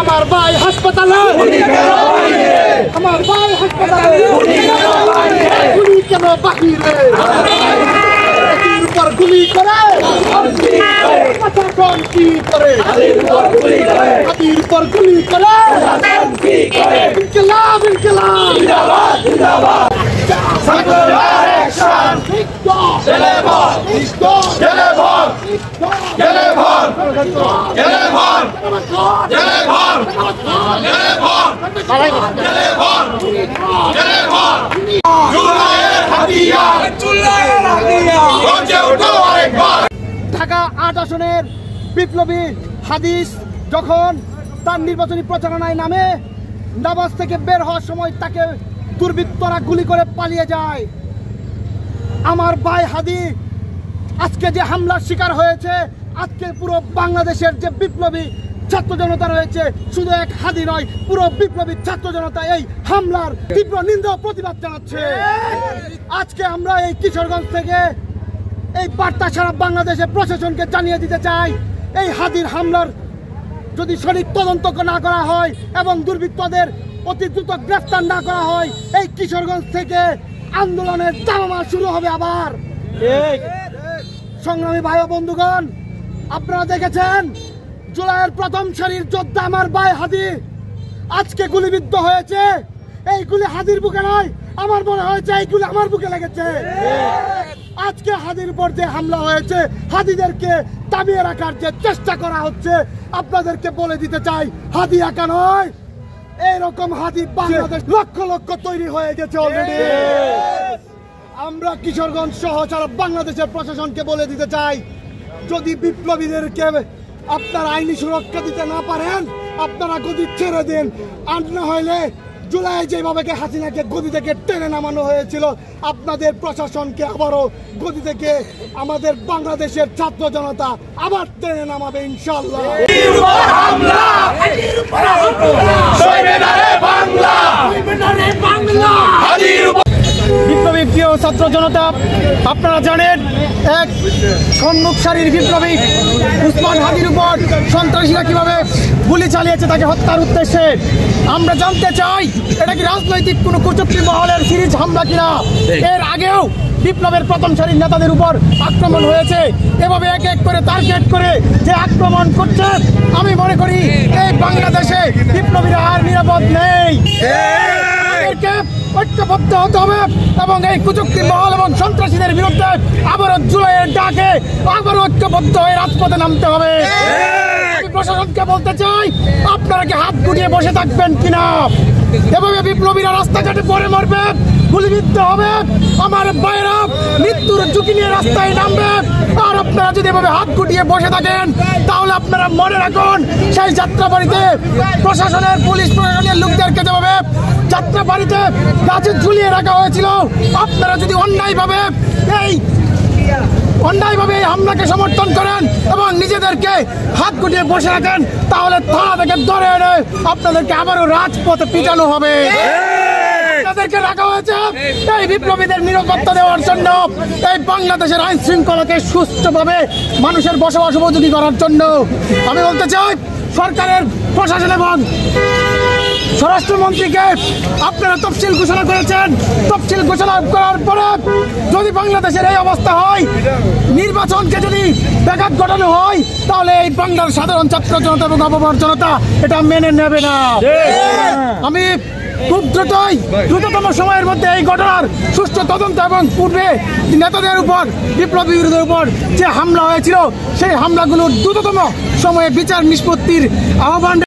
আমার ভাই হাসপাতালে, আমার ভাই হাসপাতালে, গুলি কেন বাহিরে, হাতির উপর গুলি করে প্রশাসন কি করে, হাতির উপর গুলি করে ইনকিলাব ইনকিলাব জিন্দাবাদ জিন্দাবাদ ঢাকা ৮ আসনের বিপ্লবী হাদিস যখন তার নির্বাচনী প্রচারণায় নামে, নামাজ থেকে বের হওয়ার সময় তাকে দুর্বৃত্তরা গুলি করে পালিয়ে যায়। আমার ভাই হাদি আজকে যে হামলার শিকার হয়েছে, আজকে পুরো বাংলাদেশের যে বিপ্লবী ছাত্র জনতা রয়েছে, শুধু এক হাদি নয়, পুরো বিপ্লবী ছাত্র জনতা এই হামলার তীব্র নিন্দা প্রতিবাদ জানাচ্ছে। আজকে আমরা এই কিশোরগঞ্জ থেকে এই বার্তা সারা বাংলাদেশের প্রশাসনকে জানিয়ে দিতে চাই, এই হাদির হামলার যদি সঠিক তদন্ত না করা হয় এবং দুর্বৃত্তদের অতি দ্রুত গ্রেফতার না করা হয়, এই কিশোরগঞ্জ থেকে আন্দোলনের দামামা শুরু হবে আবার। সংগ্রামী ভাই ও বন্ধুগণ, আপনারা দেখেছেন জুলাইয়ের প্রথম সারির যোদ্ধা আমার ভাই হাদি আজকে গুলিবিদ্ধ হয়েছে। এই গুলি হাদির বুকে নয়, আমার মনে হয়েছে এই গুলি আমার বুকে লেগেছে। আজকে হাদির উপর যে হামলা হয়েছে, হাদিদেরকে দাবিয়ে রাখার যে চেষ্টা করা হচ্ছে, আপনাদেরকে বলে দিতে চাই হাদি একা নয়, এইরকম হাদি বাংলাদেশ লক্ষ লক্ষ তৈরি হয়ে গেছে অলরেডি। আমরা কিশোরগঞ্জ সহ সারা বাংলাদেশের প্রশাসনকে বলে দিতে চাই, যদি বিপ্লবীদেরকে আপনারা আইনি সুরক্ষা দিতে না পারেন, আপনারা গদি ছেড়ে দিন। আর না হইলে জুলাই যেভাবে হাসিনাকে গদি থেকে টেনে নামানো হয়েছিল, আপনাদের প্রশাসনকে আবারও গদি থেকে আমাদের বাংলাদেশের ছাত্র জনতা আবার টেনে নামাবে ইনশাআল্লাহ। বিপ্লবী প্রিয় ছাত্র জনতা, আপনারা জানেন এক সম্মুখ সারির বিপ্লবী উসমান হাদির উপর সন্ত্রাসীরা কিভাবে গুলি চালিয়েছে তাকে হত্যার উদ্দেশ্যে। আমরা জানতে চাই এটা কি রাজনৈতিক কোনো কুচক্রী মহলের সিরিজ হামলা কিনা। এর আগেও বিপ্লবের প্রথম সারির নেতাদের উপর আক্রমণ হয়েছে। এভাবে এক এক করে টার্গেট করে যে আক্রমণ করছে, আমি মনে করি এই বাংলাদেশে বিপ্লবীরা আর নিরাপদ নেই। ঐক্যবদ্ধ হতে হবে এবং এই কুচক্রী মহল এবং সন্ত্রাসীদের বিরুদ্ধে আবারও জুলাইয়ের ডাকে আবারও ঐক্যবদ্ধ হয়ে রাজপথে নামতে হবে। আমি প্রশাসনকে বলতে চাই, আপনারা কি হাত গুটিয়ে বসে থাকবেন কিনা? এভাবে বিপ্লবীরা রাস্তাঘাটে পরে মরবে, গুলিবিদ্ধ হবে, আমার ভাইরা মৃত্যুর ঝুঁকি নিয়ে রাস্তায় নামবে। আর আপনারা যদি এভাবে হাত গুটিয়ে বসে থাকেন, তাহলে আপনারা মনে রাখুন, সেই যাত্রাবাড়িতে প্রশাসনের পুলিশ প্রশাসনের লোকদেরকে যেভাবে যাত্রাবাড়িতে গাছে ঝুলিয়ে রাখা হয়েছিল, আপনারা যদি অন্যায়ভাবে এই হামলাকে সমর্থন করেন এবং নিজেদেরকে হাত গুটিয়ে বসে রাখেন, তাহলে থানা থেকে ধরে এনে আপনাদেরকে আবারও রাজপথে পিটানো হবে। আপনাদেরকে রাখা হয়েছে এই বিপ্লবীদের নিরাপত্তা দেওয়ার জন্য, এই বাংলাদেশের আইন শৃঙ্খলাকে সুষ্ঠুভাবে মানুষের বসবাস উপযোগী করার জন্য। আমি বলতে চাই, সরকারের প্রশাসন এবং স্বরাষ্ট্রমন্ত্রীকে আপনারা তফসিল ঘোষণা করেছেন। তফসিল ঘোষণা করার পরে যদি বাংলাদেশের এই অবস্থা হয়, নির্বাচনকে যদি ব্যাঘাত ঘটানো হয়, তাহলে এই বাংলার সাধারণ ছাত্র জনতা এবং অবসর জনতা এটা মেনে নেবে না। আমি খুব দ্রুততম সময়ের মধ্যে এই ঘটনার সুষ্ঠু তদন্ত এবং পূর্বে নেতাদের উপর, বিপ্লবীদের উপর যে হামলা হয়েছিল, সেই হামলাগুলোর দ্রুততম সময়ে বিচার নিষ্পত্তির আহ্বান